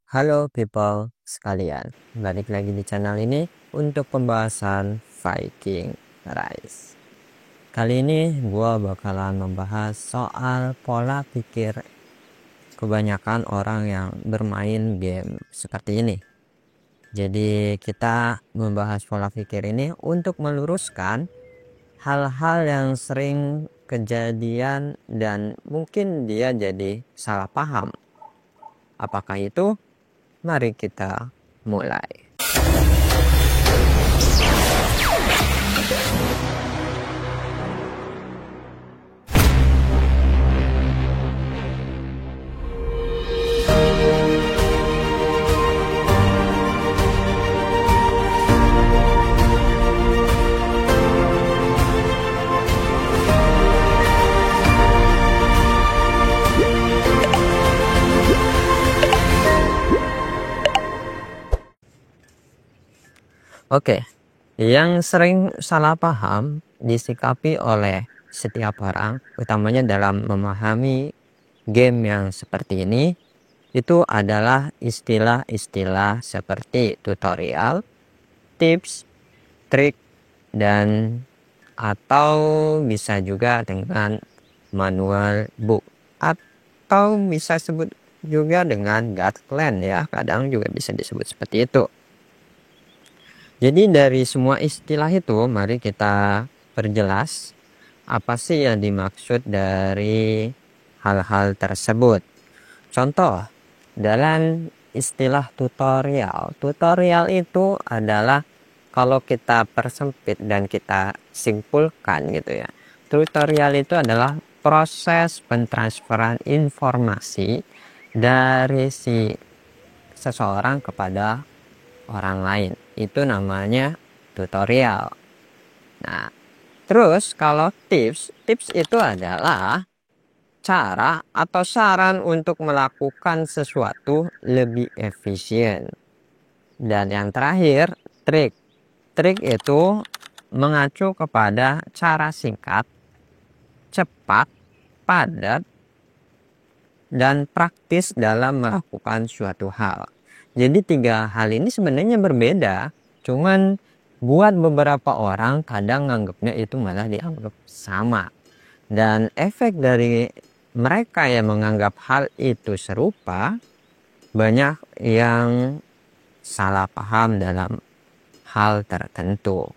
Halo people sekalian, balik lagi di channel ini untuk pembahasan Viking Rise. Kali ini gua bakalan membahas soal pola pikir kebanyakan orang yang bermain game seperti ini. Jadi kita membahas pola pikir ini untuk meluruskan hal-hal yang sering kejadian dan mungkin dia jadi salah paham. Apakah itu? Mari kita mulai. Oke, yang sering salah paham disikapi oleh setiap orang, utamanya dalam memahami game yang seperti ini, itu adalah istilah-istilah seperti tutorial, tips, trik, dan atau bisa juga dengan manual book atau bisa sebut juga dengan guideline ya, kadang juga bisa disebut seperti itu. Jadi dari semua istilah itu mari kita perjelas apa sih yang dimaksud dari hal-hal tersebut. Contoh, dalam istilah tutorial. Tutorial itu adalah kalau kita persempit dan kita simpulkan gitu ya. Tutorial itu adalah proses pentransferan informasi dari si seseorang kepada orang lain. Itu namanya tutorial. Nah, terus kalau tips itu adalah cara atau saran untuk melakukan sesuatu lebih efisien. Dan yang terakhir, trik. Trik itu mengacu kepada cara singkat, cepat, padat, dan praktis dalam melakukan suatu hal. Jadi tiga hal ini sebenarnya berbeda, cuman buat beberapa orang kadang nganggapnya itu malah dianggap sama. Dan efek dari mereka yang menganggap hal itu serupa, banyak yang salah paham dalam hal tertentu.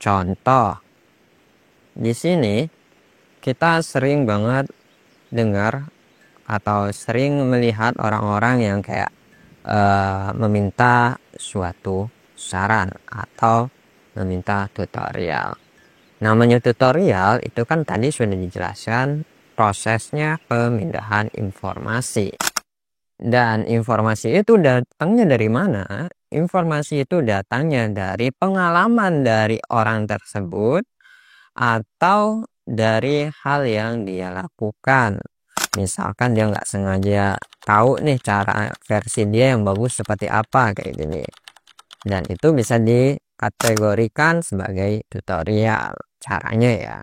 Contoh, di sini kita sering banget dengar atau sering melihat orang-orang yang kayak meminta suatu saran atau meminta tutorial. Namanya tutorial itu kan tadi sudah dijelaskan prosesnya pemindahan informasi. Dan informasi itu datangnya dari mana? Informasi itu datangnya dari pengalaman dari orang tersebut atau dari hal yang dia lakukan. Misalkan dia nggak sengaja tahu nih cara versi dia yang bagus seperti apa kayak gini, dan itu bisa dikategorikan sebagai tutorial caranya ya.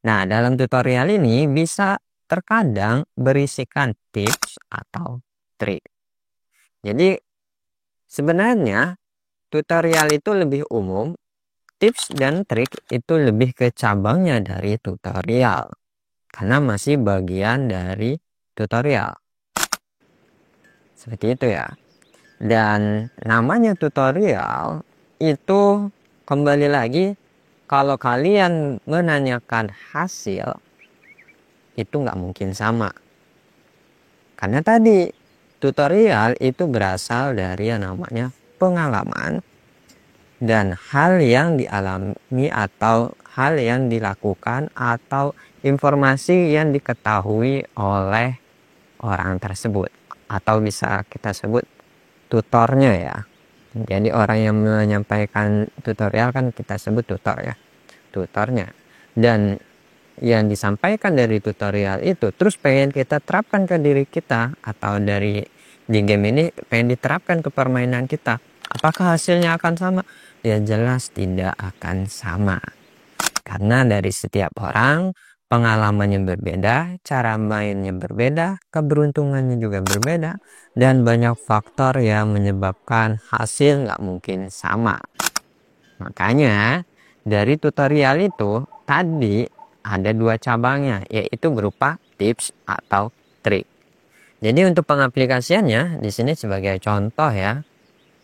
Nah, dalam tutorial ini bisa terkadang berisikan tips atau trik. Jadi sebenarnya tutorial itu lebih umum, tips dan trik itu lebih ke cabangnya dari tutorial karena masih bagian dari tutorial. Seperti itu ya. Dan namanya tutorial itu kembali lagi, kalau kalian menanyakan hasil itu nggak mungkin sama. Karena tadi tutorial itu berasal dari yang namanya pengalaman dan hal yang dialami atau hal yang dilakukan atau informasi yang diketahui oleh orang tersebut, atau bisa kita sebut tutornya ya. Jadi orang yang menyampaikan tutorial kan kita sebut tutor ya, tutornya. Dan yang disampaikan dari tutorial itu terus pengen kita terapkan ke diri kita, atau dari di game ini pengen diterapkan ke permainan kita, apakah hasilnya akan sama? Ya jelas tidak akan sama, karena dari setiap orang Pengalamannya berbeda, cara mainnya berbeda, keberuntungannya juga berbeda, dan banyak faktor yang menyebabkan hasil nggak mungkin sama. Makanya dari tutorial itu tadi ada 2 cabangnya, yaitu berupa tips atau trik. Jadi untuk pengaplikasiannya di sini sebagai contoh ya,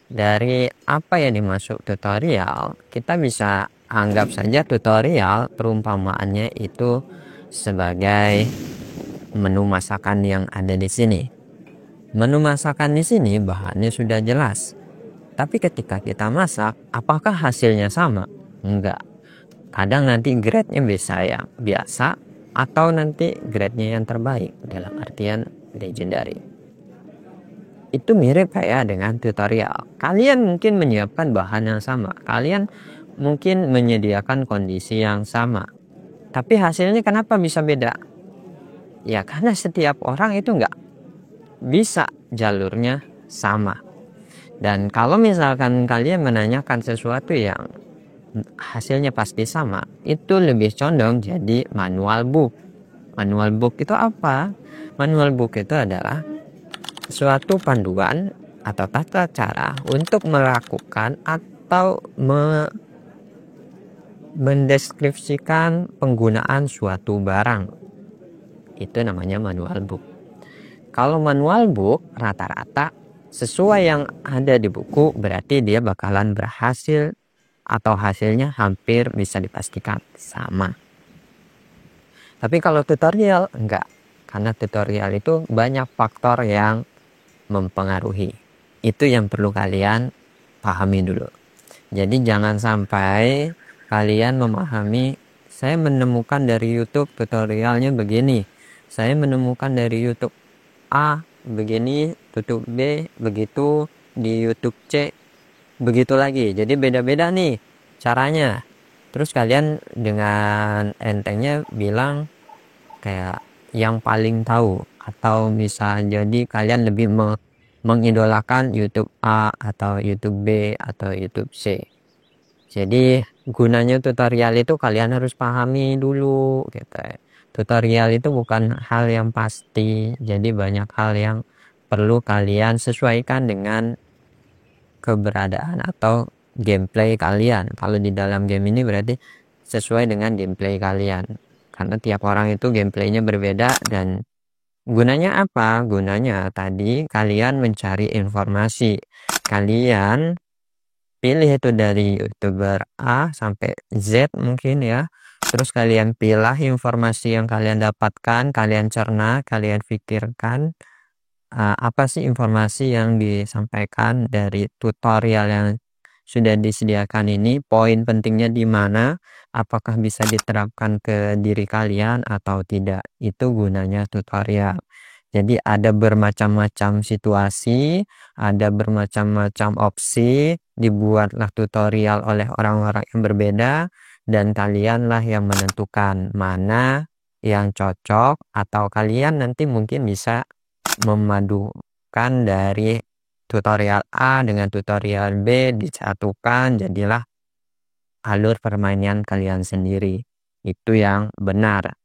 dari apa yang dimaksud tutorial, kita bisa anggap saja tutorial perumpamaannya itu sebagai menu masakan yang ada di sini. Menu masakan di sini bahannya sudah jelas. Tapi ketika kita masak, apakah hasilnya sama? Enggak. Kadang nanti grade-nya bisa yang biasa atau nanti grade-nya yang terbaik dalam artian legendary. Itu mirip kayak dengan tutorial. Kalian mungkin menyiapkan bahan yang sama. Kalian mungkin menyediakan kondisi yang sama. Tapi hasilnya kenapa bisa beda? Ya karena setiap orang itu nggak bisa jalurnya sama. Dan kalau misalkan kalian menanyakan sesuatu yang hasilnya pasti sama, itu lebih condong jadi manual book. Manual book itu apa? Manual book itu adalah suatu panduan atau tata cara untuk melakukan atau mendeskripsikan penggunaan suatu barang. Itu namanya manual book. Kalau manual book rata-rata sesuai yang ada di buku, berarti dia bakalan berhasil atau hasilnya hampir bisa dipastikan sama. Tapi kalau tutorial enggak, karena tutorial itu banyak faktor yang mempengaruhi. Itu yang perlu kalian pahami dulu. Jadi jangan sampai kalian memahami, saya menemukan dari YouTube tutorialnya begini, saya menemukan dari YouTube A begini, YouTube B begitu, di YouTube C begitu lagi. Jadi beda-beda nih caranya. Terus kalian dengan entengnya bilang kayak yang paling tahu, atau bisa jadi kalian lebih mengidolakan YouTube A atau YouTube B atau YouTube C. Jadi gunanya tutorial itu kalian harus pahami dulu gitu. Tutorial itu bukan hal yang pasti, jadi banyak hal yang perlu kalian sesuaikan dengan keberadaan atau gameplay kalian. Kalau di dalam game ini berarti sesuai dengan gameplay kalian, karena tiap orang itu gameplaynya berbeda. Dan gunanya apa? Gunanya tadi kalian mencari informasi, kalian pilih itu dari YouTuber A sampai Z mungkin ya, terus kalian pilih informasi yang kalian dapatkan, kalian cerna, kalian pikirkan apa sih informasi yang disampaikan dari tutorial yang sudah disediakan ini, poin pentingnya di mana, apakah bisa diterapkan ke diri kalian atau tidak. Itu gunanya tutorial. Jadi ada bermacam-macam situasi, ada bermacam-macam opsi, dibuatlah tutorial oleh orang-orang yang berbeda, dan kalianlah yang menentukan mana yang cocok, atau kalian nanti mungkin bisa memadukan dari tutorial A dengan tutorial B, disatukan jadilah alur permainan kalian sendiri. Itu yang benar,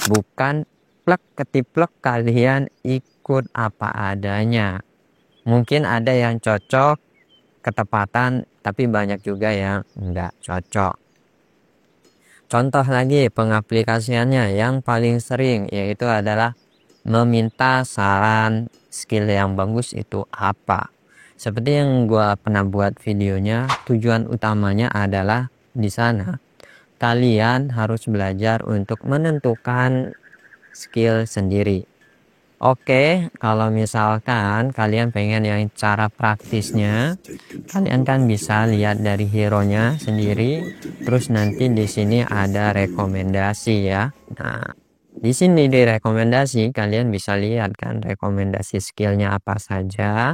bukan plek ketiplek kalian ikut apa adanya. Mungkin ada yang cocok ketepatan, tapi banyak juga yang enggak cocok. Contoh lagi pengaplikasiannya yang paling sering yaitu adalah meminta saran skill yang bagus itu apa. Seperti yang gua pernah buat videonya, tujuan utamanya adalah di sana kalian harus belajar untuk menentukan skill sendiri. Oke, kalau misalkan kalian pengen yang cara praktisnya, kalian kan bisa lihat dari hero-nya sendiri. Terus nanti di sini ada rekomendasi ya. Nah, di sini di rekomendasi kalian bisa lihat kan rekomendasi skillnya apa saja.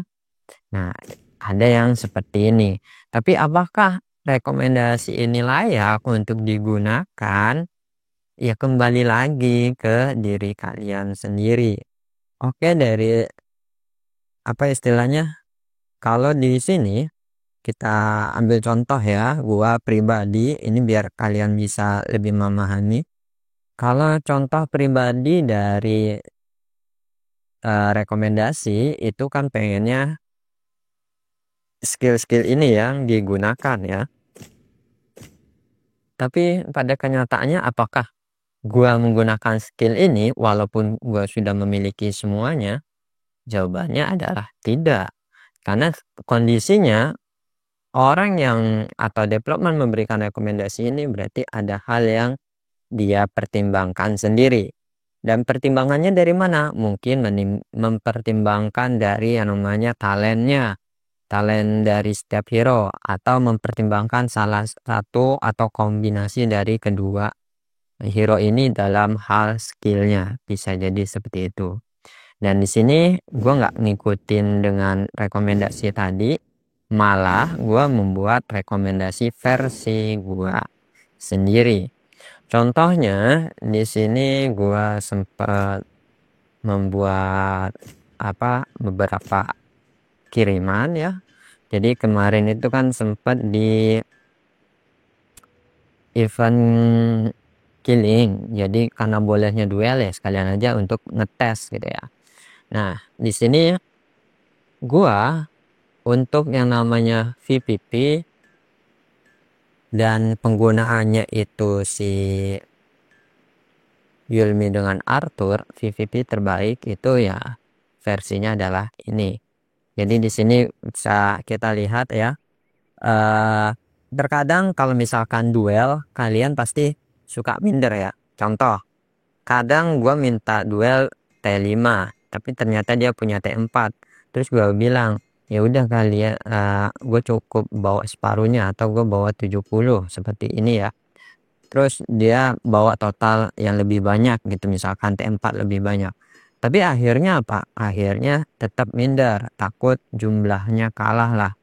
Nah, ada yang seperti ini. Tapi apakah rekomendasi ini layak untuk digunakan? Ya kembali lagi ke diri kalian sendiri. Oke, dari apa istilahnya? Kalau di sini kita ambil contoh ya, gua pribadi ini biar kalian bisa lebih memahami. Kalau contoh pribadi dari rekomendasi itu kan pengennya skill-skill ini yang digunakan ya. Tapi pada kenyataannya apakah gua menggunakan skill ini walaupun gua sudah memiliki semuanya? Jawabannya adalah tidak. Karena kondisinya orang yang atau development memberikan rekomendasi ini berarti ada hal yang dia pertimbangkan sendiri. Dan pertimbangannya dari mana? Mungkin mempertimbangkan dari yang namanya talent dari setiap hero, atau mempertimbangkan salah satu atau kombinasi dari kedua hero ini dalam hal skillnya. Bisa jadi seperti itu. Dan di sini gue nggak ngikutin dengan rekomendasi tadi, malah gue membuat rekomendasi versi gue sendiri. Contohnya di sini gue sempat membuat beberapa kiriman ya. Jadi kemarin itu kan sempat di event killing. Jadi karena bolehnya duel ya sekalian aja untuk ngetes gitu ya. Nah, di sini gua untuk yang namanya VPP dan penggunaannya itu si Yulmi dengan Arthur, VPP terbaik itu ya versinya adalah ini. Jadi di sini bisa kita lihat ya. Terkadang kalau misalkan duel, kalian pasti suka minder ya. Contoh, kadang gue minta duel T5, tapi ternyata dia punya T4. Terus gue bilang, ya udah kali ya, gue cukup bawa separuhnya atau gue bawa 70 seperti ini ya. Terus dia bawa total yang lebih banyak gitu, misalkan T4 lebih banyak. Tapi akhirnya apa? Akhirnya tetap minder, takut jumlahnya kalah lah.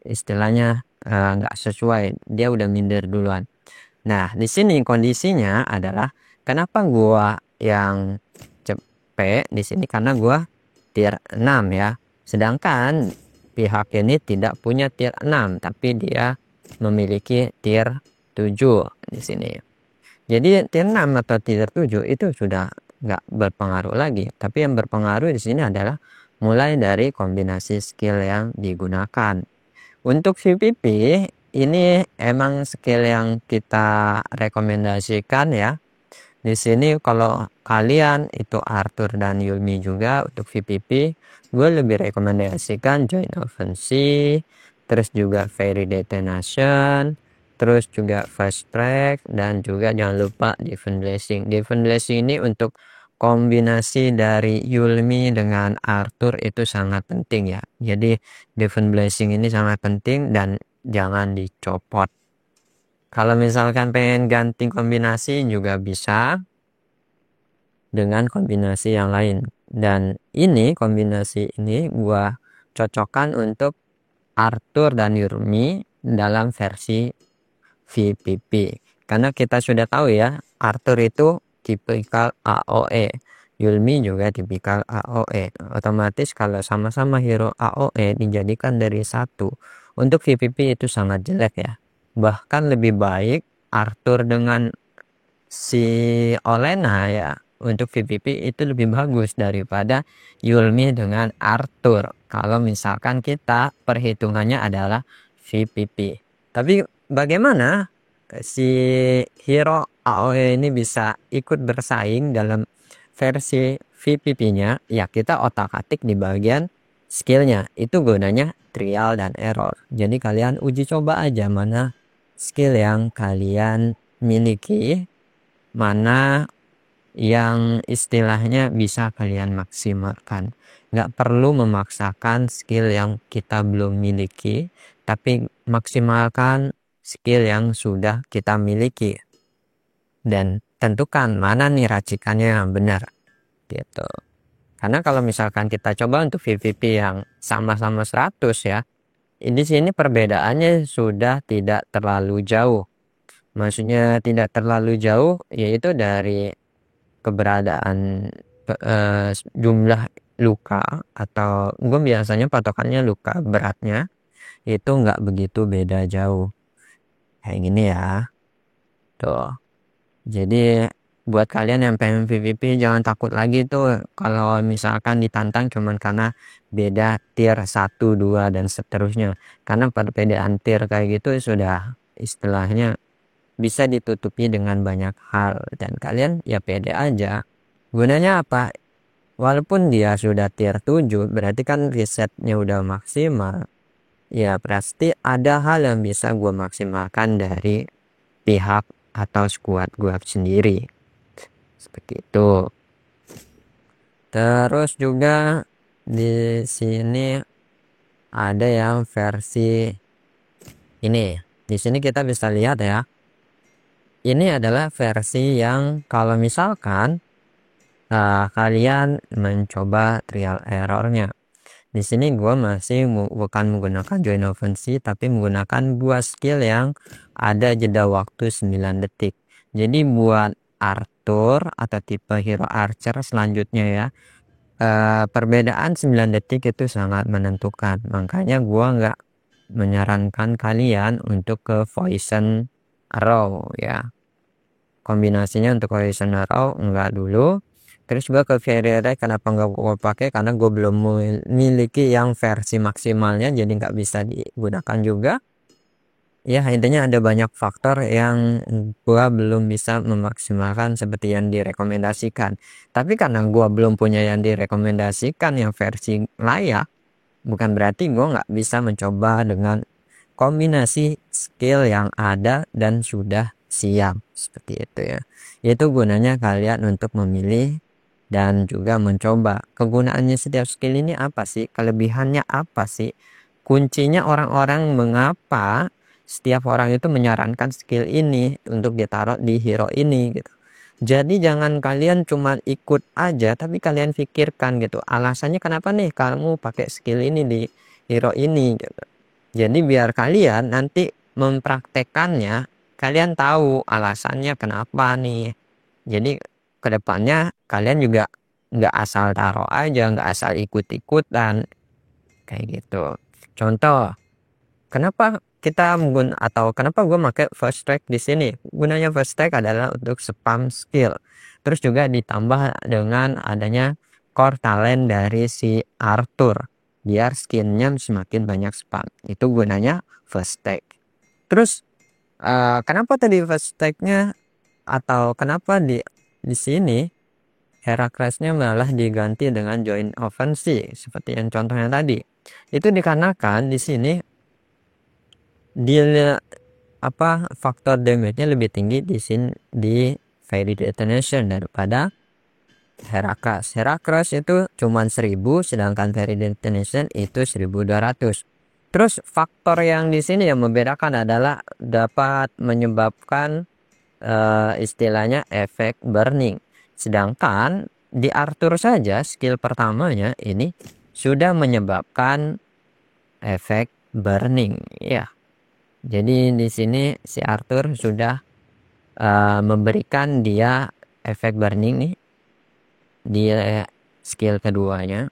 Istilahnya nggak sesuai, dia udah minder duluan. Nah, di sini kondisinya adalah kenapa gua yang cepet di sini karena gua tier 6 ya. Sedangkan pihak ini tidak punya tier 6 tapi dia memiliki tier 7 di sini. Jadi tier 6 atau tier 7 itu sudah nggak berpengaruh lagi, tapi yang berpengaruh di sini adalah mulai dari kombinasi skill yang digunakan. Untuk VPP ini emang skill yang kita rekomendasikan ya. Di sini kalau kalian itu Arthur dan Yulmi juga untuk VPP, gue lebih rekomendasikan Joint Offensive, terus juga Fairy Detonation, terus juga Fast Track, dan juga jangan lupa Divine Blessing. Divine Blessing ini untuk kombinasi dari Yulmi dengan Arthur itu sangat penting ya. Jadi Divine Blessing ini sangat penting dan jangan dicopot. Kalau misalkan pengen ganti kombinasi juga bisa dengan kombinasi yang lain. Dan ini kombinasi ini gua cocokkan untuk Arthur dan Yulmi dalam versi VPP. Karena kita sudah tahu ya, Arthur itu tipikal AOE. Yulmi juga tipikal AOE. Otomatis kalau sama-sama hero AOE dijadikan dari satu. Untuk VPP itu sangat jelek ya. Bahkan lebih baik Arthur dengan si Olena ya. Untuk VPP itu lebih bagus daripada Yulmi dengan Arthur. Kalau misalkan kita perhitungannya adalah VPP. Tapi bagaimana si hero AOE ini bisa ikut bersaing dalam versi VPP-nya? Ya kita otak-atik di bagian skillnya. Itu gunanya trial dan error. Jadi kalian uji coba aja mana skill yang kalian miliki, mana yang istilahnya bisa kalian maksimalkan. Nggak perlu memaksakan skill yang kita belum miliki, tapi maksimalkan skill yang sudah kita miliki. Dan tentukan mana nih racikannya yang benar. Gitu. Karena kalau misalkan kita coba untuk VPP yang sama-sama 100 ya, di sini perbedaannya sudah tidak terlalu jauh. Maksudnya tidak terlalu jauh, yaitu dari keberadaan jumlah luka, atau gue biasanya patokannya luka beratnya itu nggak begitu beda jauh kayak gini ya tuh. Jadi buat kalian yang pengen PVP jangan takut lagi tuh kalau misalkan ditantang cuman karena beda tier 1, 2 dan seterusnya. Karena perbedaan tier kayak gitu sudah istilahnya bisa ditutupi dengan banyak hal dan kalian ya pede aja. Gunanya apa? Walaupun dia sudah tier 7 berarti kan risetnya udah maksimal. Ya pasti ada hal yang bisa gue maksimalkan dari pihak atau squad gue sendiri. Seperti itu. Terus juga di sini ada yang versi ini. Di sini kita bisa lihat ya. Ini adalah versi yang kalau misalkan kalian mencoba trial errornya. Di sini gue masih bukan menggunakan join offensive tapi menggunakan 2 skill yang ada jeda waktu 9 detik. Jadi buat Arthur atau tipe hero archer selanjutnya ya, perbedaan 9 detik itu sangat menentukan. Makanya gua nggak menyarankan kalian untuk ke poison arrow ya. Kombinasinya untuk poison arrow enggak dulu. Terus juga ke fairy ray kenapa nggak gue pakai, karena gue belum memiliki yang versi maksimalnya jadi nggak bisa digunakan juga. Ya intinya ada banyak faktor yang gua belum bisa memaksimalkan seperti yang direkomendasikan. Tapi karena gua belum punya yang direkomendasikan yang versi layak, bukan berarti gua nggak bisa mencoba dengan kombinasi skill yang ada dan sudah siap seperti itu ya. Itu gunanya kalian untuk memilih dan juga mencoba kegunaannya setiap skill ini apa sih, kelebihannya apa sih, kuncinya orang-orang mengapa setiap orang itu menyarankan skill ini untuk ditaruh di hero ini gitu. Jadi jangan kalian cuma ikut aja tapi kalian pikirkan gitu alasannya kenapa nih kamu pakai skill ini di hero ini gitu. Jadi biar kalian nanti mempraktekannya kalian tahu alasannya kenapa nih. Jadi kedepannya kalian juga nggak asal taruh aja, nggak asal ikut-ikutan kayak gitu. Contoh, kenapa kita atau kenapa gue pakai first strike di sini? Gunanya first strike adalah untuk spam skill. Terus juga ditambah dengan adanya core talent dari si Arthur biar skinnya semakin banyak spam. Itu gunanya first strike. Terus kenapa tadi first strike-nya atau kenapa di sini Heraclesnya malah diganti dengan join offensive seperti yang contohnya tadi? Itu dikarenakan di sini dia faktor damage-nya lebih tinggi di sini di Fairy Detonation daripada Heracles. Heracles itu cuman 1000 sedangkan Fairy Detonation itu 1200. Terus faktor yang di sini yang membedakan adalah dapat menyebabkan istilahnya efek burning. Sedangkan di Arthur saja skill pertamanya ini sudah menyebabkan efek burning ya. Jadi di sini si Arthur sudah memberikan dia efek burning nih di skill keduanya.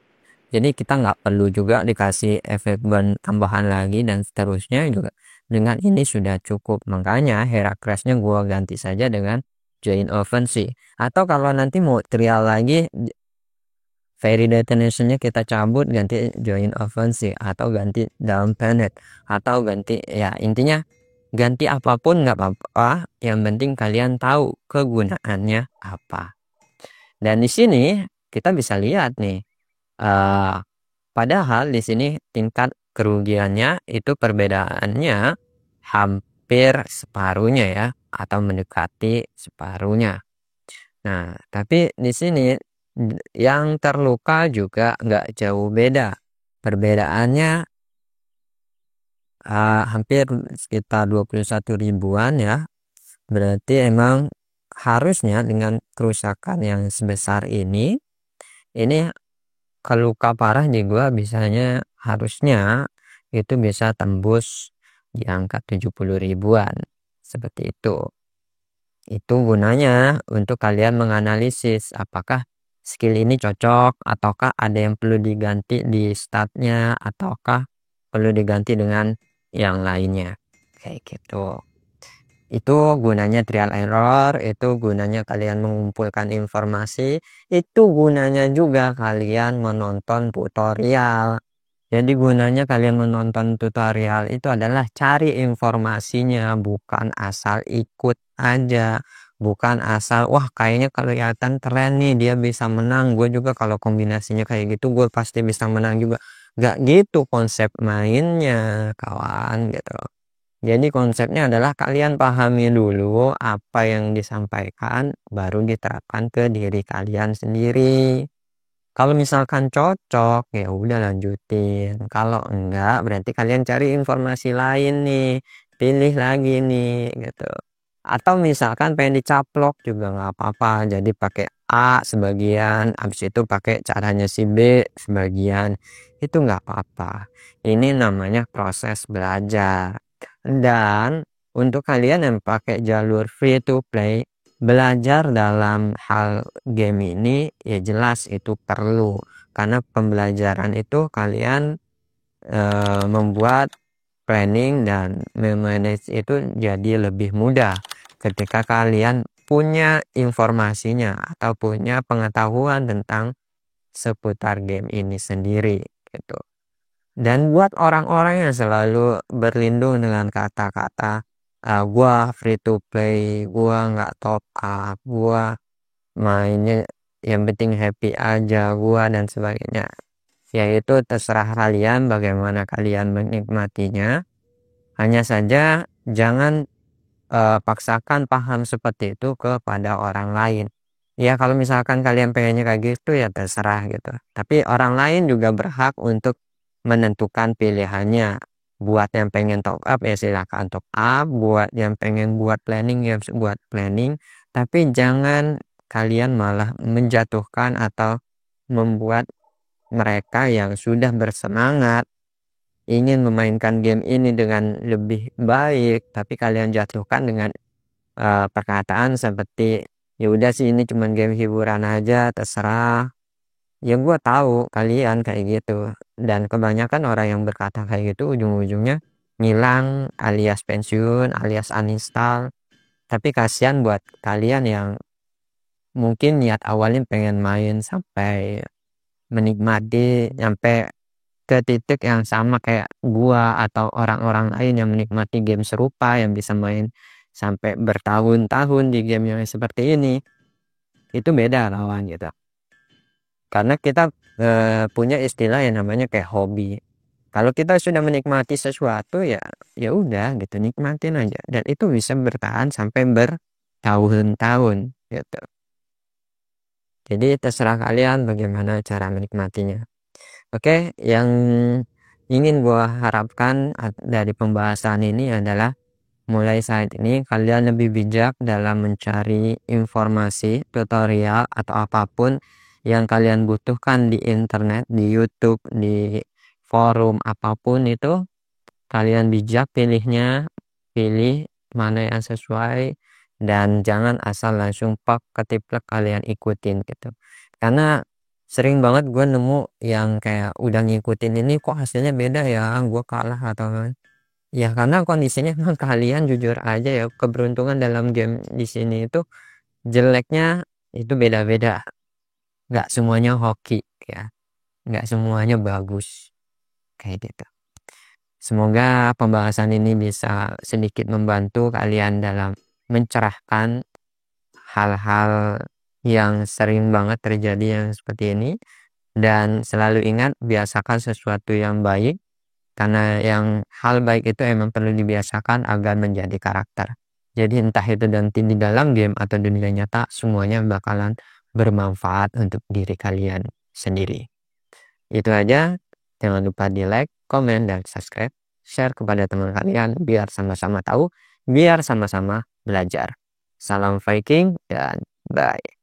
Jadi kita nggak perlu juga dikasih efek burn tambahan lagi dan seterusnya juga. Dengan ini sudah cukup. Makanya Heraclesnya gua ganti saja dengan join offensive. Atau kalau nanti mau trial lagi Fairy Detonation-nya kita cabut ganti join offensive atau ganti down planet atau ganti ya intinya ganti apapun nggak apa-apa, yang penting kalian tahu kegunaannya apa. Dan di sini kita bisa lihat nih padahal di sini tingkat kerugiannya itu perbedaannya hampir separuhnya ya atau mendekati separuhnya. Nah, tapi di sini yang terluka juga nggak jauh beda. Perbedaannya hampir sekitar 21 ribuan ya. Berarti emang harusnya dengan kerusakan yang sebesar ini keluka parah di gua bisanya harusnya itu bisa tembus di angka 70 ribuan. Seperti itu. Itu gunanya untuk kalian menganalisis apakah skill ini cocok ataukah ada yang perlu diganti di statnya ataukah perlu diganti dengan yang lainnya kayak gitu. Itu gunanya trial error, itu gunanya kalian mengumpulkan informasi, itu gunanya juga kalian menonton tutorial. Jadi gunanya kalian menonton tutorial itu adalah cari informasinya, bukan asal ikut aja. Bukan asal, wah kayaknya kelihatan keren nih dia bisa menang, gue juga kalau kombinasinya kayak gitu gue pasti bisa menang juga. Gak gitu konsep mainnya kawan gitu. Jadi konsepnya adalah kalian pahami dulu apa yang disampaikan, baru diterapkan ke diri kalian sendiri. Kalau misalkan cocok, ya udah lanjutin. Kalau enggak, berarti kalian cari informasi lain nih, pilih lagi nih, gitu. Atau misalkan pengen dicaplok juga nggak apa-apa. Jadi pakai A sebagian, habis itu pakai caranya si B sebagian. Itu nggak apa-apa. Ini namanya proses belajar. Dan untuk kalian yang pakai jalur free to play, belajar dalam hal game ini ya jelas itu perlu, karena pembelajaran itu kalian membuat planning dan memanage itu jadi lebih mudah ketika kalian punya informasinya atau punya pengetahuan tentang seputar game ini sendiri gitu. Dan buat orang-orang yang selalu berlindung dengan kata-kata gua free to play, gua nggak top up, gua mainnya yang penting happy aja, gua dan sebagainya. Yaitu terserah kalian bagaimana kalian menikmatinya. Hanya saja jangan paksakan paham seperti itu kepada orang lain. Ya kalau misalkan kalian pengennya kayak gitu ya terserah gitu. Tapi orang lain juga berhak untuk menentukan pilihannya. Buat yang pengen top up ya silakan top up, buat yang pengen buat planning ya buat planning, tapi jangan kalian malah menjatuhkan atau membuat mereka yang sudah bersemangat ingin memainkan game ini dengan lebih baik, tapi kalian jatuhkan dengan perkataan seperti ya udah sih ini cuman game hiburan aja terserah. Ya gue tahu kalian kayak gitu, dan kebanyakan orang yang berkata kayak gitu ujung-ujungnya ngilang alias pensiun alias uninstall. Tapi kasihan buat kalian yang mungkin niat awalnya pengen main sampai menikmati sampai ke titik yang sama kayak gua atau orang-orang lain yang menikmati game serupa yang bisa main sampai bertahun-tahun di game yang seperti ini. Itu beda lawan gitu, karena kita punya istilah yang namanya kayak hobi. Kalau kita sudah menikmati sesuatu ya ya udah gitu, nikmatin aja, dan itu bisa bertahan sampai bertahun-tahun gitu. Jadi terserah kalian bagaimana cara menikmatinya. Oke, yang ingin gua harapkan dari pembahasan ini adalah mulai saat ini kalian lebih bijak dalam mencari informasi, tutorial atau apapun yang kalian butuhkan di internet, di YouTube, di forum apapun itu. Kalian bijak pilihnya, pilih mana yang sesuai, dan jangan asal langsung pak ketiplek kalian ikutin gitu. Karena sering banget gue nemu yang kayak udah ngikutin ini kok hasilnya beda ya, gue kalah atau ya karena kondisinya memang kalian jujur aja ya, keberuntungan dalam game di sini itu jeleknya itu beda-beda, nggak semuanya hoki ya, nggak semuanya bagus kayak gitu. Semoga pembahasan ini bisa sedikit membantu kalian dalam mencerahkan hal-hal yang sering banget terjadi yang seperti ini. Dan selalu ingat, biasakan sesuatu yang baik, karena yang hal baik itu emang perlu dibiasakan agar menjadi karakter. Jadi entah itu nanti di dalam game atau dunia nyata, semuanya bakalan bermanfaat untuk diri kalian sendiri. Itu aja, jangan lupa di like, komen, dan subscribe. Share kepada teman kalian biar sama-sama tahu, biar sama-sama belajar. Salam Viking dan bye.